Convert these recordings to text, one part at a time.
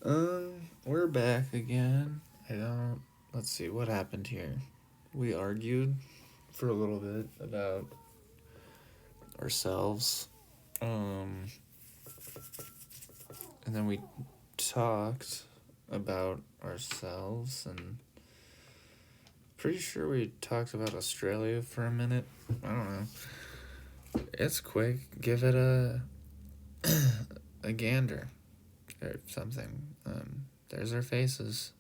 We're back again. Let's see, what happened here? We argued for a little bit about ourselves. And then we talked about ourselves, and pretty sure we talked about Australia for a minute. I don't know. It's quick. Give it a gander or something. There's our faces.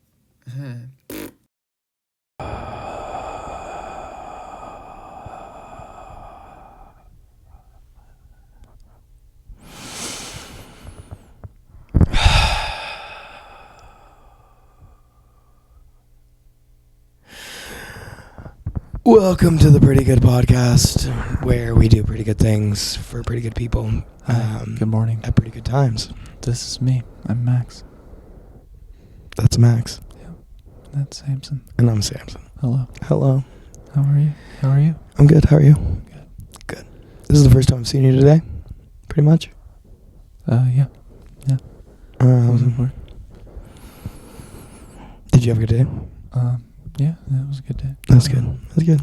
Welcome to the Pretty Good Podcast, where we do pretty good things for pretty good people. Good morning. At pretty good times. This is me. I'm Max. That's Max. Yeah. That's Samson. And I'm Samson. Hello. Hello. How are you? How are you? I'm good. How are you? Good. Good. This is the first time I've seen you today, pretty much. Yeah. Wasn't work. Did you have a good day? Yeah, that was a good day. That's good. That's good.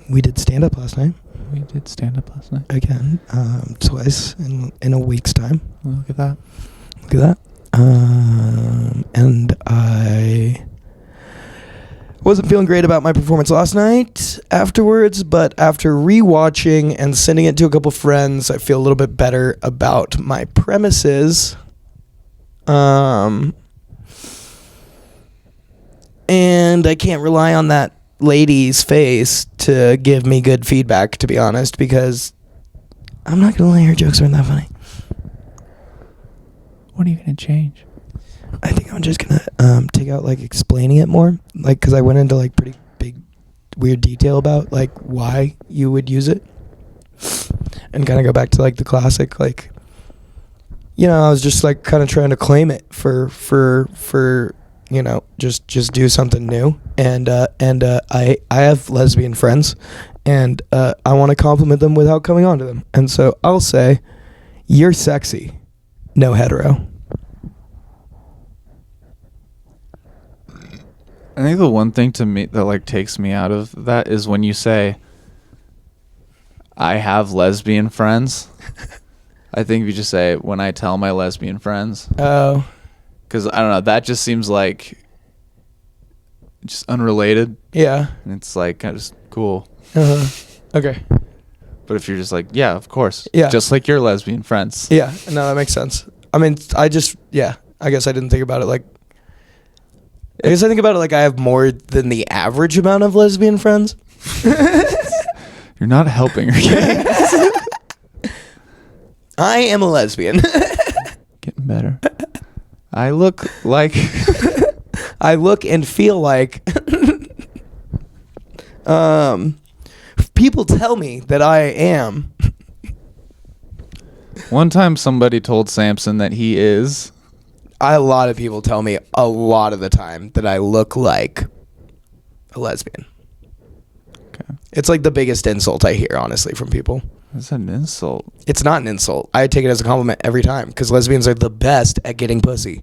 We did stand-up last night. We did stand up last night. Again, twice in a week's time. Look at that. Look at that. And I wasn't feeling great about my performance last night afterwards, but after rewatching and sending it to a couple friends, I feel a little bit better about my premises. And I can't rely on that lady's face to give me good feedback, to be honest, because I'm not going to lie, her jokes aren't that funny. What are you going to change? I think I'm just going to take out, like, explaining it more. Like, because I went into, like, pretty big, weird detail about, like, why you would use it. And kind of go back to, like, the classic, like, you know, I was just, like, kind of trying to claim it for you know, just do something new. And I have lesbian friends, and I want to compliment them without coming on to them. And so I'll say, you're sexy, no hetero. I think the one thing to me that like takes me out of that is when you say, I have lesbian friends. I think if you just say, when I tell my lesbian friends. Oh. Because, I don't know, that just seems like just unrelated. Yeah. And it's like kind of just cool. Okay. But if you're just like, yeah, of course. Yeah. Just like your lesbian friends. Yeah. No, that makes sense. I mean, I guess I didn't think about it like, I guess I think about it like I have more than the average amount of lesbian friends. You're not helping her. I am a lesbian. Getting better. I look like... I look and feel like... people tell me that I am. One time somebody told Samson that he is... A lot of people tell me a lot of the time that I look like a lesbian. Okay. It's like the biggest insult I hear, honestly, from people. That's an insult. It's not an insult. I take it as a compliment every time, because lesbians are the best at getting pussy.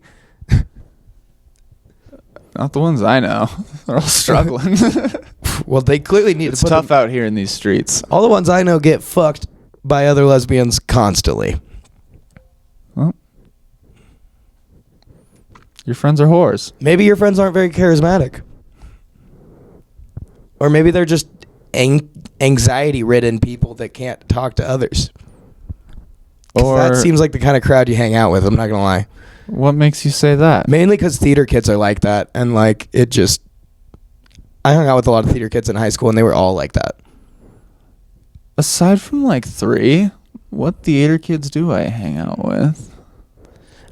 Not the ones I know. They're all struggling. Well, they clearly need It's to put tough them, out here in these streets. all the ones I know get fucked by other lesbians constantly. Well, your friends are whores. Maybe your friends aren't very charismatic. Or maybe they're just anxiety-ridden people that can't talk to others. Or that seems like the kind of crowd you hang out with, I'm not going to lie. What makes you say that? Mainly because theater kids are like that. And, like, it just... I hung out with a lot of theater kids in high school, and they were all like that. Aside from, like, 3, what theater kids do I hang out with?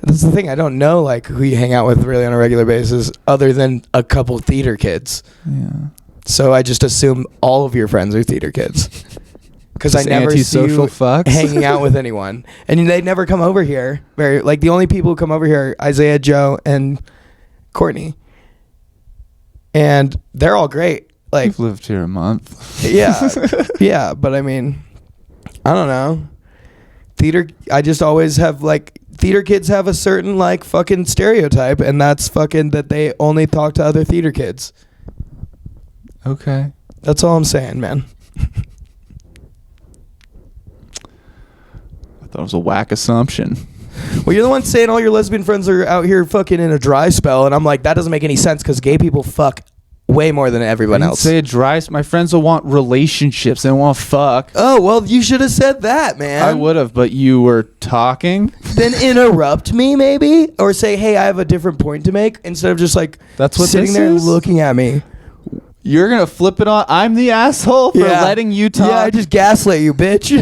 That's the thing. I don't know, like, who you hang out with really on a regular basis other than a couple theater kids. Yeah. So I just assume all of your friends are theater kids. Because I never see you fucks. hanging out with anyone. And they never come over here. Like, the only people who come over here are Isaiah, Joe, and Courtney. And they're all great. Like, You've lived here a month. Yeah. Yeah, but I mean, I don't know. Theater, I just always have, like, theater kids have a certain like fucking stereotype, and that's fucking that they only talk to other theater kids. Okay. That's all I'm saying, man. I thought it was a whack assumption. Well, you're the one saying all your lesbian friends are out here fucking in a dry spell, and I'm like, that doesn't make any sense because gay people fuck way more than everyone else. Say a dry. My friends will want relationships. They don't want fuck. Oh, well, you should have said that, man. I would have, but you were talking. Then interrupt me, maybe, or say, "Hey, I have a different point to make," instead of just like That's what sitting this there and is? looking at me. You're gonna flip it on. I'm the asshole for letting you talk. Yeah, I just gaslit you, bitch.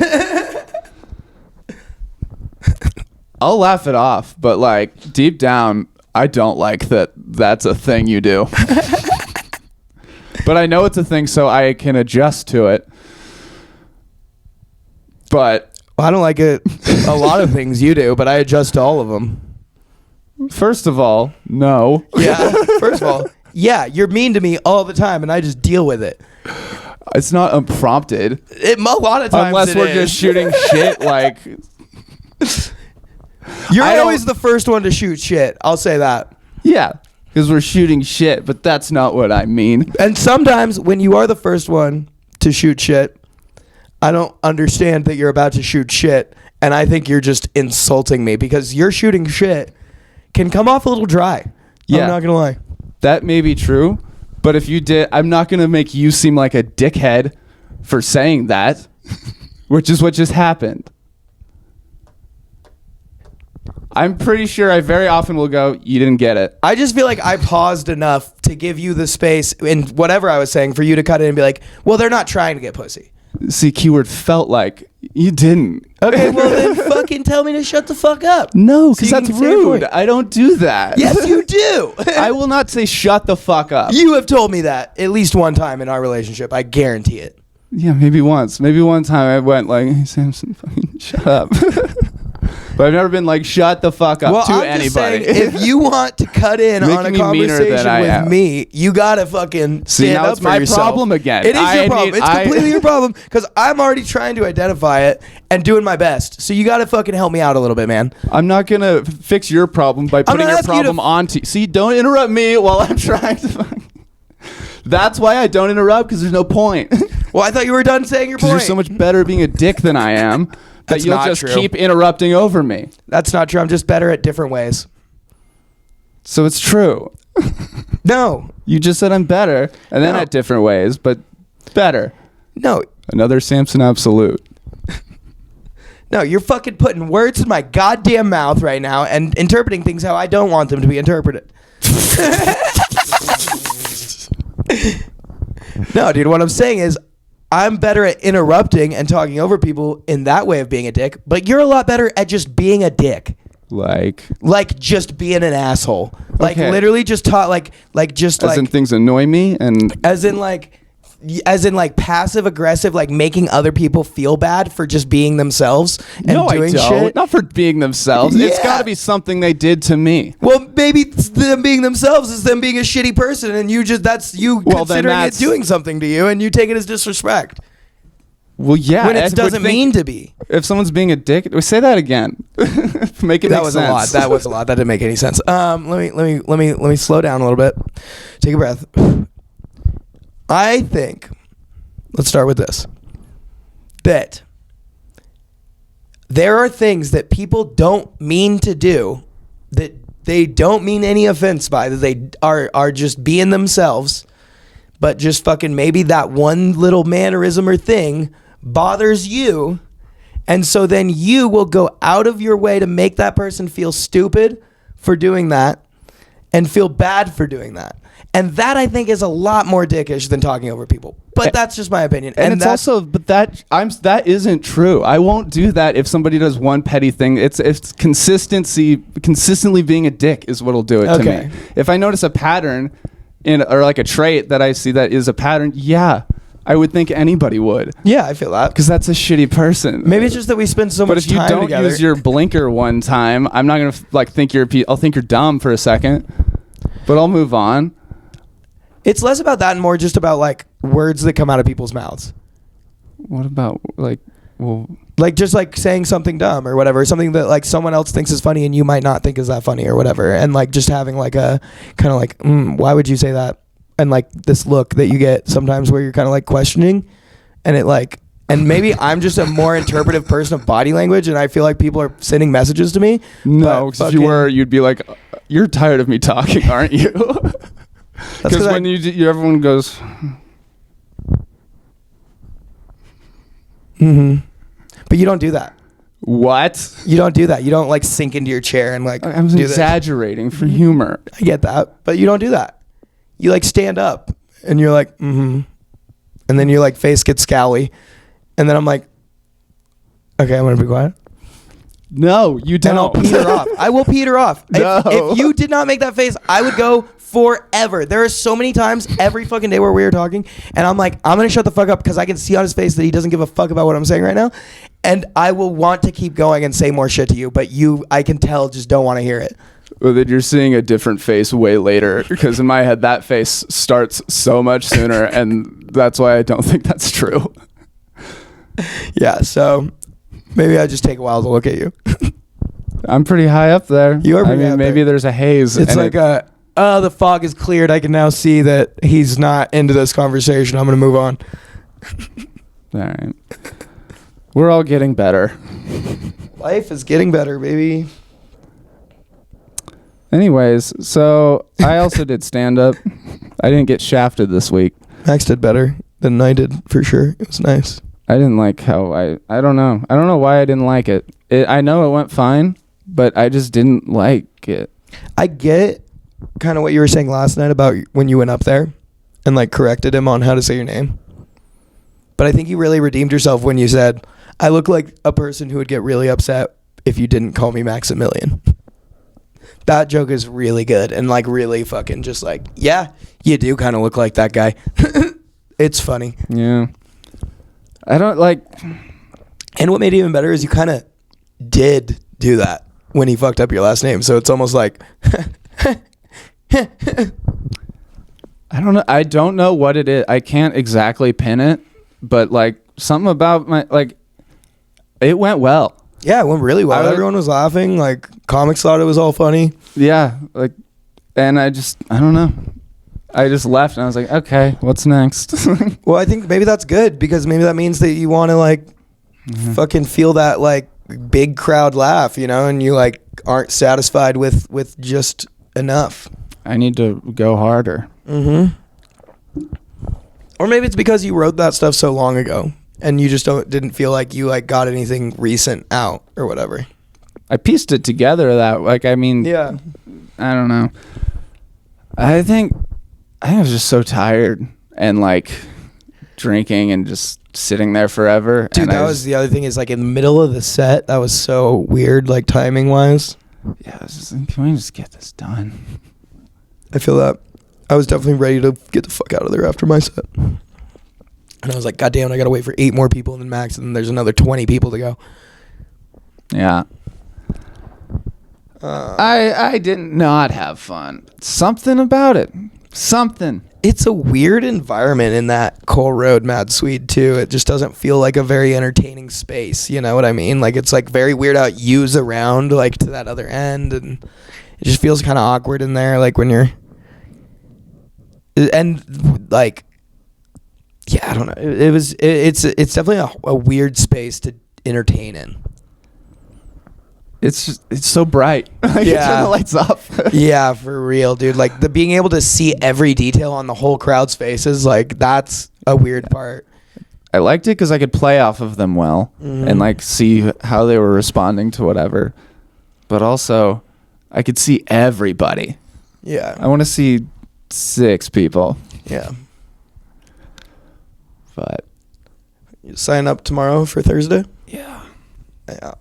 I'll laugh it off, but like deep down, I don't like that. That's a thing you do. But I know it's a thing, so I can adjust to it. But I don't like it. A lot of things you do, but I adjust to all of them. first of all, no. Yeah. First of all, yeah, you're mean to me all the time, and I just deal with it. It's not unprompted. A lot of times, Unless we're just shooting shit like... You're I always don't- the first one to shoot shit. I'll say that. Yeah, because we're shooting shit, but that's not what I mean. And sometimes when you are the first one to shoot shit, I don't understand that you're about to shoot shit, and I think you're just insulting me because your shooting shit can come off a little dry. Yeah. I'm not gonna lie. That may be true, but if you did, I'm not going to make you seem like a dickhead for saying that, which is what just happened. I'm pretty sure I very often will go, you didn't get it. I just feel like I paused enough to give you the space in whatever I was saying for you to cut in and be like, well, they're not trying to get pussy. See, keyword felt like you didn't. Okay, well then fucking tell me to shut the fuck up. No, So because you that's can say your rude. point. I don't do that. Yes, you do. I will not say shut the fuck up. You have told me that at least one time in our relationship. I guarantee it. Yeah, maybe once. Maybe one time I went like, hey, Samson, fucking shut up. But I've never been like, shut the fuck up to I'm anybody. just saying, if you want to cut in on a Making me meaner than conversation I with am. me, you gotta fucking See, stand now up it's for my yourself. problem again. It is I your problem. need- It's I- completely your problem because I'm already trying to identify it and doing my best. So you gotta fucking help me out a little bit, man. I'm not going to fix your problem by putting not your asking you to problem onto... See, don't interrupt me while I'm trying to... That's why I don't interrupt, because there's no point. Well, I thought you were done saying your Because point. you're so much better being a dick than I am that That's you'll not just true. keep interrupting over me. That's not true. I'm just better at different ways. So it's true. No, You just said I'm better, and then No. at different ways, but better. no, Another Samson absolute. no. You're fucking putting words in my goddamn mouth right now and interpreting things how I don't want them to be interpreted. No, dude, what I'm saying is I'm better at interrupting and talking over people in that way of being a dick, but you're a lot better at just being a dick. Like just being an asshole. Like Okay. literally just talk like just As like in things annoy me, and as in like passive aggressive, like making other people feel bad for just being themselves and no, doing I don't. shit. Not for being themselves. It's Yeah. got to be something they did to me. Well, maybe them being themselves is them being a shitty person, and you just that's you Well, then considering that's- it doing something to you, and you take it as disrespect Well, yeah. when I it would doesn't think mean to be. If someone's being a dick, say that again. Make it That make was sense. a lot. That was a lot. That didn't make any sense. Let me slow down a little bit. Take a breath. I think. Let's start with this. That there are things that people don't mean to do, that they don't mean any offense by, that they are just being themselves, but just fucking maybe that one little mannerism or thing bothers you, and so then you will go out of your way to make that person feel stupid for doing that and feel bad for doing that. And that, I think, is a lot more dickish than talking over people. But that's just my opinion. And it's that's also, but that isn't true. I won't do that if somebody does one petty thing. It's consistently being a dick is what'll do it to Okay. me. If I notice a pattern or like a trait that I see that is a pattern, yeah, I would think anybody would, Yeah, I feel that. because that's a shitty person. Maybe it's just that we spend so But much if you time don't together. use your blinker one time, I'm not gonna like think I'll think you're dumb for a second, but I'll move on. It's less about that and more just about like words that come out of people's mouths. What about like Well, Like just like saying something dumb or whatever, something that like someone else thinks is funny and you might not think is that funny or whatever, and like just having like a kind of like, why would you say that? And like this look that you get sometimes where you're kind of like questioning, and it like, and maybe I'm just a more interpretive person of body language, and I feel like people are sending messages to me. no, because if you were, you'd be like, you're tired of me talking, aren't you? Because when everyone goes, but you don't do that. what? You don't do that. You don't like sink into your chair and like I'm do this. exaggerating for humor. I get that, but you don't do that. You like stand up and you're like, and then your like face gets scowly, and then I'm like, okay, I'm gonna be quiet. No, you don't. And I'll peter off. I will peter off. No. If you did not make that face, I would go forever. There are so many times every fucking day where we are talking, and I'm like, I'm gonna shut the fuck up because I can see on his face that he doesn't give a fuck about what I'm saying right now, and I will want to keep going and say more shit to you, but you, I can tell, just don't want to hear it. Well, then you're seeing a different face way later, because in my head that face starts so much sooner, and that's why I don't think that's true. Yeah, so maybe I just take a while to look at you. I'm pretty high up there. You are I pretty mean, up maybe there. there's a haze. It's and like the fog is cleared. I can now see that he's not into this conversation. I'm going to move on. all right. We're all getting better. Life is getting better, baby. Anyways, so I also did stand up. I didn't get shafted this week. Max did better than I did, for sure. It was nice. I didn't like how I don't know. I don't know why I didn't like it. I know it went fine, but I just didn't like it. I get kind of what you were saying last night about when you went up there and like corrected him on how to say your name. But I think you really redeemed yourself when you said, I look like a person who would get really upset if you didn't call me Maximilian. That joke is really good and like really fucking just like, yeah, you do kind of look like that guy. It's funny. Yeah. I don't like. And what made it even better is you kind of did do that when he fucked up your last name. So it's almost like. I don't know. I don't know what it is. I can't exactly pin it, but like something about my like. It went well. Yeah, it went really well. Everyone was laughing. Like comics thought it was all funny. Yeah, like, and I don't know. I just left and I was like, okay, what's next? Well, I think maybe that's good because maybe that means that you want to like fucking feel that like big crowd laugh, you know, and you like aren't satisfied with just enough. I need to go harder. Or maybe it's because you wrote that stuff so long ago and you just didn't feel like you like got anything recent out or whatever. I pieced it together that like I mean, Yeah. I don't know. I think I was just so tired and like drinking and just sitting there forever. Dude, and that was the other thing is like in the middle of the set, that was so weird, like timing wise. Yeah, I was just like, can we just get this done? I feel that. I was definitely ready to get the fuck out of there after my set. And I was like, God damn, I gotta wait for 8 more people and then Max, and then there's another 20 people to go. Yeah. I did not have fun. Something about it. Something. It's a weird environment in that Cole Road Mad Swede too. It just doesn't feel like a very entertaining space. You know what I mean? Like it's like very weird how it U's around like to that other end, and it just feels kind of awkward in there. Like when you're, and like, yeah, I don't know. It's definitely a weird space to entertain in. It's so bright. Like, Yeah. it turn the lights off. Yeah, for real, dude. Like the being able to see every detail on the whole crowd's faces, like that's a weird part. I liked it because I could play off of them well and like see how they were responding to whatever. But also, I could see everybody. Yeah. I want to see 6 people. Yeah. But You sign up tomorrow for Thursday? yeah. Yeah.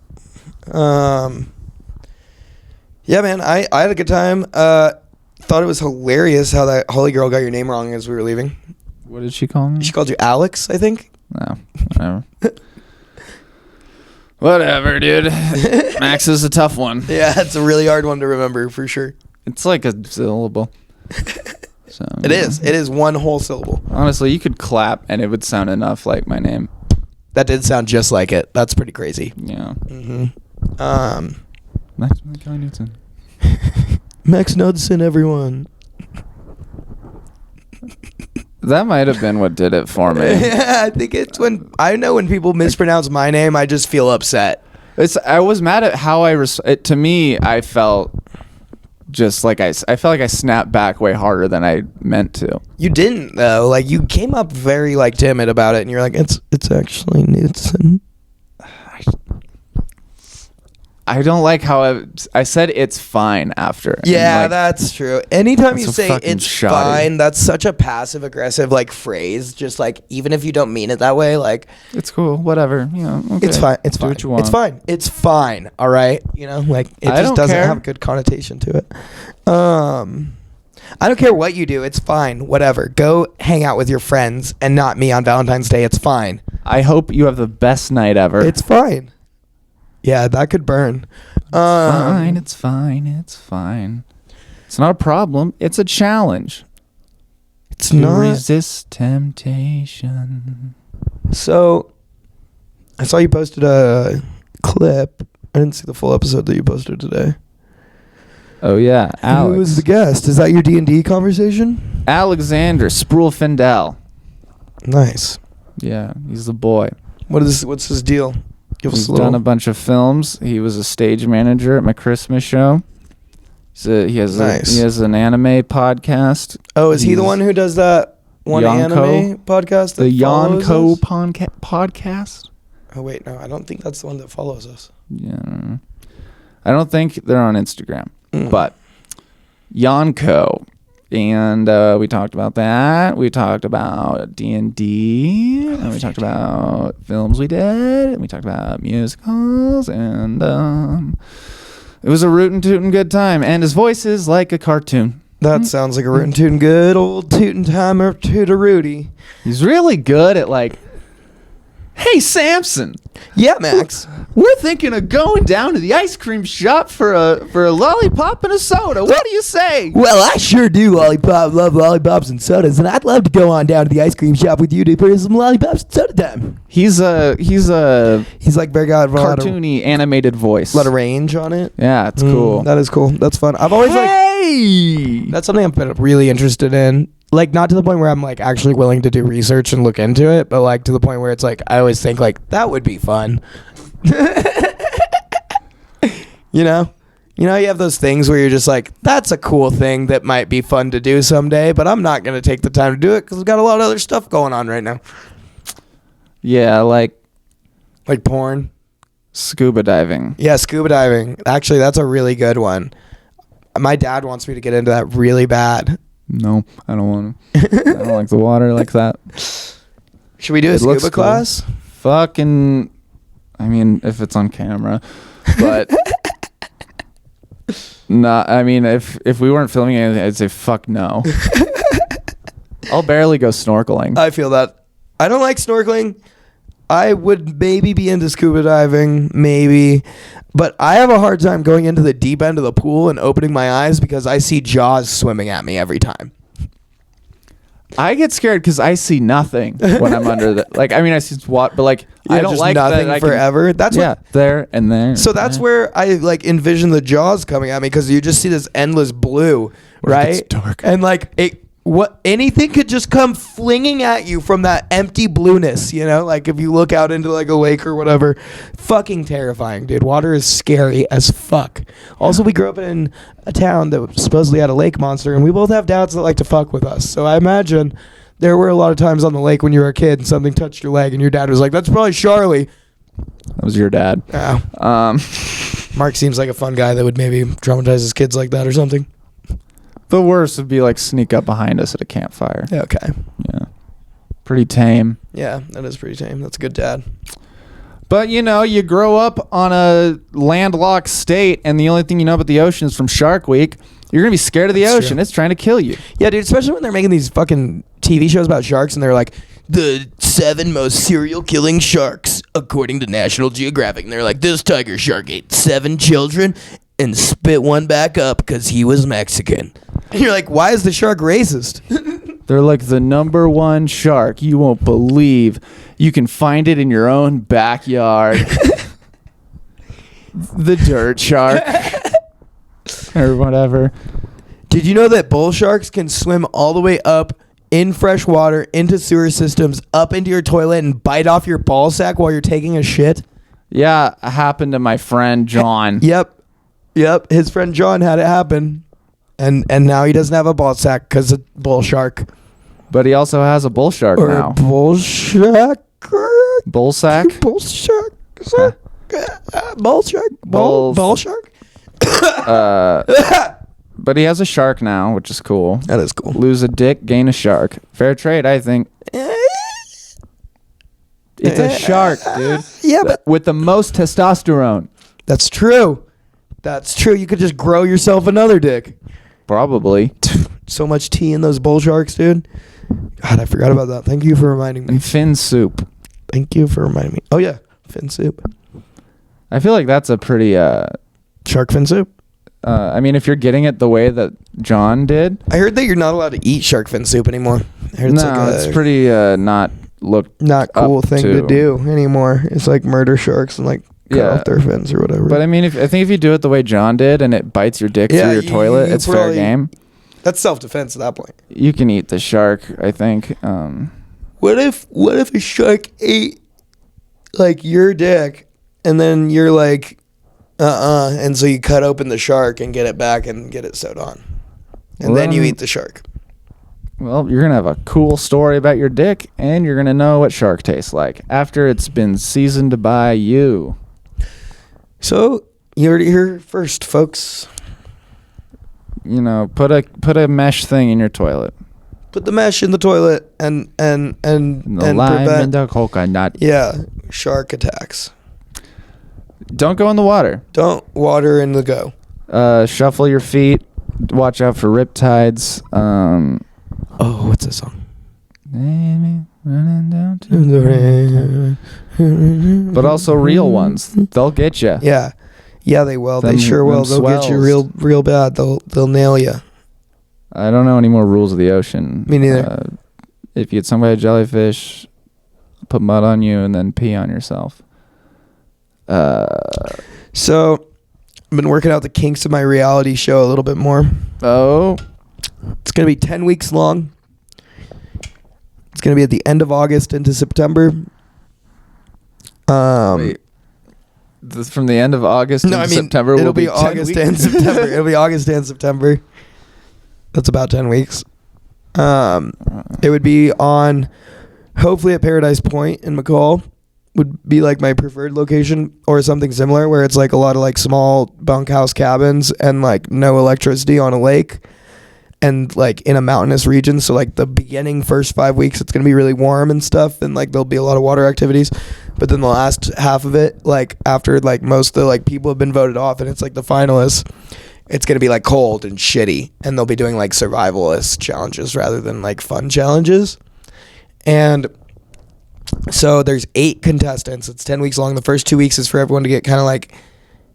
Yeah, man, I had a good time. Thought it was hilarious how that Holly girl got your name wrong as we were leaving. What did she call me? She called you Alex, I think. No, whatever. Whatever, dude. Max is a tough one. Yeah, it's a really hard one to remember for sure. It's like a syllable. So It is. It is one whole syllable. honestly, you could clap and it would sound enough like my name. That did sound just like it. That's pretty crazy. Yeah. Maximum Kelly Newton. Max Knudsen, everyone. That might have been what did it for me. I think it's when people mispronounce my name, I just feel upset. I was mad at how to me, I felt just like I felt like I snapped back way harder than I meant to. You didn't though. Like you came up very like timid about it, and you're like, it's actually Knudsen. I don't like how I said it's fine after. Yeah, that's true. Anytime you say it's shoddy. fine, that's such a passive aggressive like phrase. Just like even if you don't mean it that way, like it's cool, whatever. You know, okay. It's fine. It's Do fine. what you want. It's fine. It's fine. All right. You know, like it I just don't doesn't care. have a good connotation to it. I don't care what you do. It's fine. Whatever. Go hang out with your friends and not me on Valentine's Day. It's fine. I hope you have the best night ever. It's fine. Yeah, that could burn. Fine. It's fine. It's fine. It's not a problem. It's a challenge. It's to not. resist temptation. So, I saw you posted a clip. I didn't see the full episode that you posted today. Oh yeah, Alex. Who was the guest? Is that your D&D conversation? Alexander Spruill-Findel. Nice. Yeah, he's the boy. What's his deal? Give us He's a little. done a bunch of films. He was a stage manager at my Christmas show. He has an anime podcast. Oh, is he the one who does that one Yonko, anime podcast? The Yonko podcast? podcast? Oh wait, no, I don't think that's the one that follows us. Yeah, I don't think they're on Instagram, but Yonko, and we talked about that. We talked about D&D, and we talked about films we did, and we talked about musicals, and it was a rootin' tootin' good time. And his voice is like a cartoon. That sounds like a rootin' tootin' good old tootin' timer to Rudy. He's really good at like, hey Samson. Yeah, Max. We're thinking of going down to the ice cream shop for a lollipop and a soda. What do you say? Well, I sure do love lollipops and sodas, and I'd love to go on down to the ice cream shop with you to put some lollipops and soda time. He's He's like very got a cartoony animated voice. A lot of range on it. Yeah, it's cool. That is cool. That's fun. I've always that's something I've been really interested in. Like, not to the point where I'm, like, actually willing to do research and look into it, but, like, to the point where it's, like, I always think, like, that would be fun. You know? You have those things where you're just like, that's a cool thing that might be fun to do someday, but I'm not going to take the time to do it because I've got a lot of other stuff going on right now. Yeah, like porn. Scuba diving. Yeah, scuba diving. Actually, that's a really good one. My dad wants me to get into that really bad. No, I don't want to. I don't like the water like that. Should we do a scuba class? Cool. Fucking, I mean, if it's on camera, but nah. I mean, if we weren't filming anything, I'd say fuck no. I'll barely go snorkeling. I feel that. I don't like snorkeling. I would maybe be into scuba diving, maybe. But I have a hard time going into the deep end of the pool and opening my eyes because I see Jaws swimming at me every time. I get scared because I see nothing when I'm under the. Like, I mean, I see what, but like, Yeah, I don't just like nothing that forever. That's what, there and there. So that's where I like envision the Jaws coming at me because you just see this endless blue, right? It's dark. And like anything could just come flinging at you from that empty blueness, like if you look out into like a lake or whatever. Fucking terrifying, dude. Water is scary as fuck. Also, we grew up in a town that supposedly had a lake monster, and we both have dads that like to fuck with us. So I imagine there were a lot of times on the lake when you were a kid and something touched your leg and your dad was like, that's probably Charlie. That was your dad. Oh. Mark seems like a fun guy that would maybe traumatize his kids like that or something. The worst would be like sneak up behind us at a campfire. Yeah, okay. Yeah. Pretty tame. Yeah, that is pretty tame. That's a good dad. But, you grow up on a landlocked state, and the only thing you know about the ocean is from Shark Week. You're going to be scared of the ocean. True. It's trying to kill you. Yeah, dude, especially when they're making these fucking TV shows about sharks, and they're like, the 7 most serial killing sharks, according to National Geographic. And they're like, this tiger shark ate 7 children and spit one back up because he was Mexican. And you're like, why is the shark racist? They're like the #1 shark. You won't believe. You can find it in your own backyard. The dirt shark. Or whatever. Did you know that bull sharks can swim all the way up in fresh water, into sewer systems, up into your toilet, and bite off your ball sack while you're taking a shit? Yeah, it happened to my friend John. Yep. His friend John had it happen. And now he doesn't have a ball sack because of bull shark. But he also has a bull shark Or now. a bull shark. Bull sack? Bull shark. Bull shark. Bull shark. But he has a shark now, which is cool. That is cool. Lose a dick, gain a shark. Fair trade, I think. It's a shark, dude. Yeah, but with the most testosterone. that's true. That's true. You could just grow yourself another dick. Probably. So much tea in those bull sharks, dude. God, I forgot about that. Thank you for reminding me. And fin soup. Thank you for reminding me. Oh, yeah. Fin soup. I feel like that's a pretty... Shark fin soup? I mean, if you're getting it the way that John did... I heard that you're not allowed to eat shark fin soup anymore. I heard it's pretty not looked not cool up thing to do anymore. It's like murder sharks and like cut off their fins or whatever. But I mean, I think if you do it the way John did and it bites your dick through your toilet, it's fair game. That's self-defense at that point. You can eat the shark, I think. What if a shark ate like your dick and then you're like, and so you cut open the shark and get it back and get it sewed on, and then you eat the shark. Well, you're gonna have a cool story about your dick, and you're gonna know what shark tastes like after it's been seasoned by you. So you heard it here first, folks. You know, put a mesh thing in your toilet. Put the mesh in the toilet and The lime prevent, and the coconut. yeah, shark attacks. Don't go in the water. Don't water in the go. Shuffle your feet. Watch out for riptides. Oh, what's this song? Running down to but also real ones. They'll get you. Yeah, they will. They sure will. They'll get you real bad. They'll nail you. I don't know any more rules of the ocean. Me neither. If you get stung by a jellyfish, put mud on you and then pee on yourself. So, I've been working out the kinks of my reality show a little bit more. Oh. It's going to be 10 weeks long. It's going to be at the end of August into September. Wait. From the end of August to September it'll be August and September. It'll be August and September. That's about 10 weeks. It would be on, hopefully at Paradise Point in McCall. Would be like my preferred location, or something similar where it's like a lot of like small bunkhouse cabins and like no electricity on a lake and like in a mountainous region. So like the beginning first 5 weeks, it's going to be really warm and stuff. And like there'll be a lot of water activities. But then the last half of it, like after like most of the like people have been voted off and it's like the finalists, it's going to be like cold and shitty. And they'll be doing like survivalist challenges rather than like fun challenges. And so there's 8 contestants. It's 10 weeks long. The first 2 weeks is for everyone to get kind of like,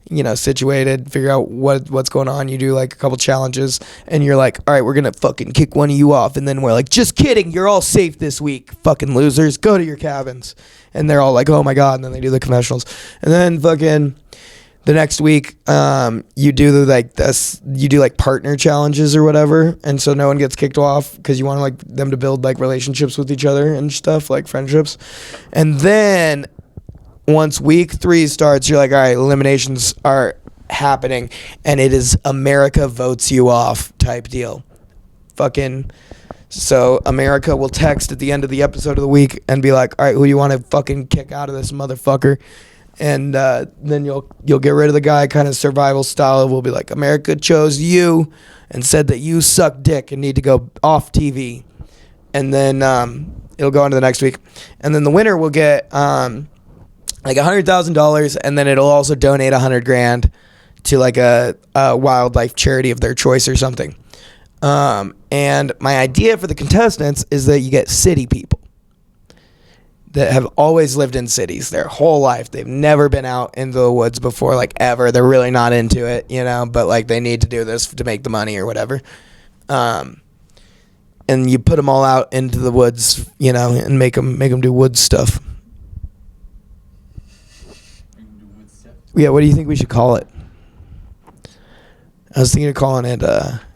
you know, situated, figure out what's going on. You do like a couple challenges and you're like, all right, we're going to fucking kick one of you off. And then we're like, just kidding. You're all safe this week. Fucking losers. Go to your cabins. And they're all like, oh my God. And then they do the confessionals. And then fucking the next week, you do like partner challenges or whatever. And so no one gets kicked off because you want like them to build like relationships with each other and stuff, like friendships. And then once week 3 starts, you're like, all right, eliminations are happening. And it is America votes you off type deal. Fucking. So America will text at the end of the episode of the week and be like, all right, who do you want to fucking kick out of this motherfucker? And then you'll get rid of the guy, kind of survival style. We'll be like, America chose you and said that you suck dick and need to go off TV. And then it'll go on to the next week. And then the winner will get like $100,000, and then it'll also donate $100,000 to like a wildlife charity of their choice or something. And my idea for the contestants is that you get city people that have always lived in cities their whole life. They've never been out into the woods before, like ever. They're really not into it, you know, but like they need to do this to make the money or whatever. And you put them all out into the woods, you know, and make them do wood stuff. Yeah, what do you think we should call it? I was thinking of calling it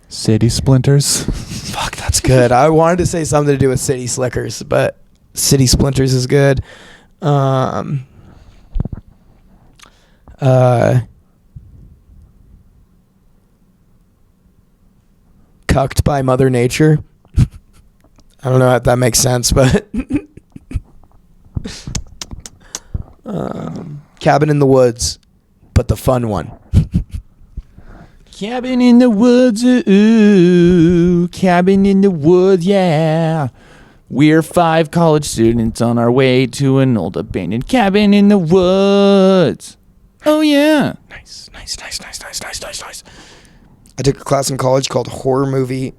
City Splinters. fuck, that's good. I wanted to say something to do with City Slickers, but City Splinters is good. Cucked by Mother Nature. I don't know if that makes sense, but Cabin in the Woods, but the fun one. Cabin in the woods, ooh, cabin in the woods, yeah. We're 5 college students on our way to an old abandoned cabin in the woods. Oh yeah. Nice. I took a class in college called it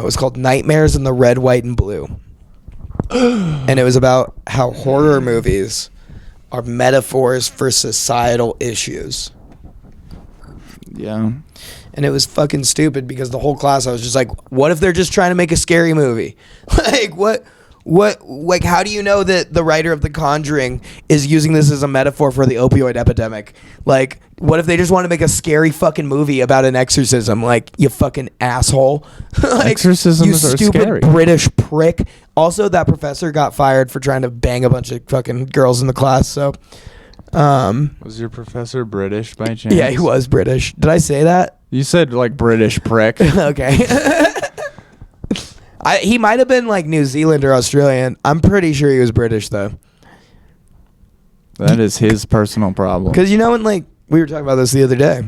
was called Nightmares in the Red, White, and Blue. And it was about how horror movies are metaphors for societal issues. Yeah. And it was fucking stupid because the whole class I was just like, what if they're just trying to make a scary movie? Like how do you know that the writer of The Conjuring is using this as a metaphor for the opioid epidemic? Like, what if they just want to make a scary fucking movie about an exorcism? Like, you fucking asshole. Like, Exorcisms you are stupid scary. British prick. Also, that professor got fired for trying to bang a bunch of fucking girls in the class, so Was your professor British by chance? yeah, he was British. Did I say that? You said like British prick. Okay. He might have been like New Zealand or Australian. I'm pretty sure he was British though. That is his personal problem. Because you know when like we were talking about this the other day.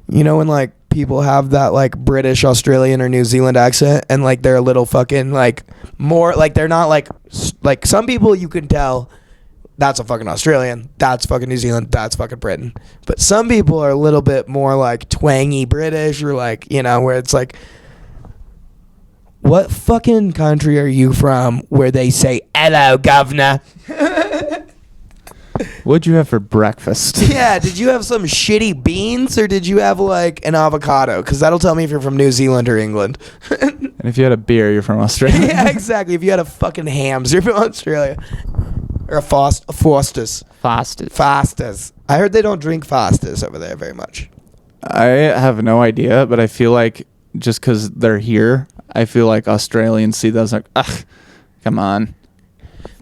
You know when like people have that like British, Australian, or New Zealand accent, and like they're a little fucking like more like they're not like some people you can tell that's a fucking Australian, that's fucking New Zealand, that's fucking Britain. But some people are a little bit more like twangy British or like, you know, where it's like, what fucking country are you from where they say, hello, governor? What'd you have for breakfast? Yeah, did you have some shitty beans or did you have like an avocado? Because that'll tell me if you're from New Zealand or England. And if you had a beer, you're from Australia. Yeah, exactly. If you had a fucking hams, you're from Australia. Or a Foster's. Foster's. I heard they don't drink Foster's over there very much. I have no idea, but I feel like just because they're here, I feel like Australians see those like, ugh, come on.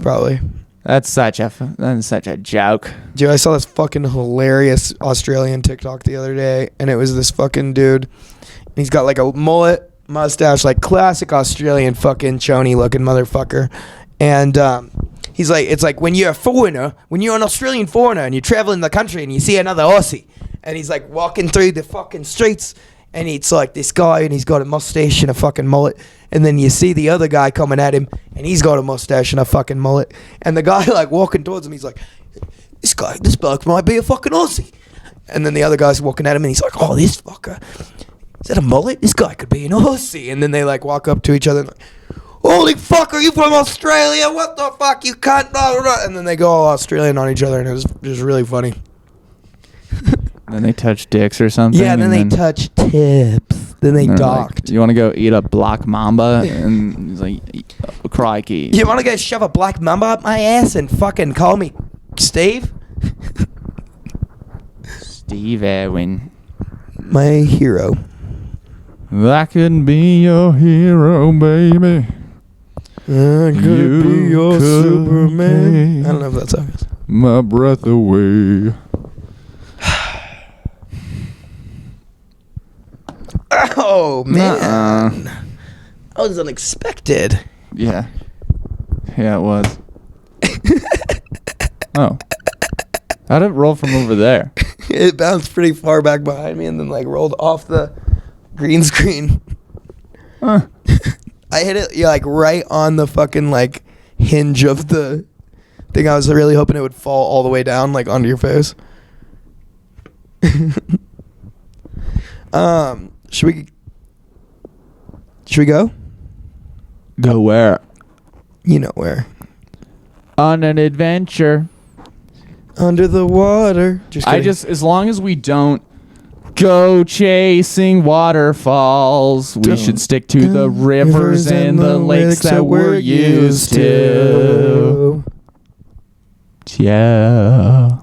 Probably. That's such a joke. Dude, I saw this fucking hilarious Australian TikTok the other day, and it was this fucking dude. He's got like a mullet, mustache, like classic Australian fucking chony looking motherfucker. And he's like, it's like when you're a foreigner, when you're an Australian foreigner and you're traveling the country and you see another Aussie, and he's like walking through the fucking streets, and it's like this guy and he's got a mustache and a fucking mullet, and then you see the other guy coming at him and he's got a mustache and a fucking mullet, and the guy like walking towards him, he's like, this bloke might be a fucking Aussie, and then the other guy's walking at him and he's like, oh, this fucker, is that a mullet? This guy could be an Aussie. And then they like walk up to each other and like, holy fuck, are you from Australia? What the fuck, you cunt? Blah, blah, blah. And then they go all Australian on each other, and it was just really funny. Then they touch dicks or something. Yeah, and then they touch tips. Then they docked. Like, you want to go eat a black mamba? And he's like, oh, crikey. You want to go shove a black mamba up my ass and fucking call me Steve? Steve Irwin. My hero. I could be your hero, baby. I could You be your could Superman. be I don't know if that song is. my breath away. Oh, man. Nuh-uh. That was unexpected. Yeah. Yeah, it was. Oh. How did it roll from over there? It bounced pretty far back behind me and then like rolled off the green screen. Huh. I hit it like right on the fucking like hinge of the thing. I was really hoping it would fall all the way down like onto your face. Should we go? Go where? You know where. On an adventure. Under the water. As long as we don't go chasing waterfalls, we should stick to the rivers and the lakes that we're used to. Yeah.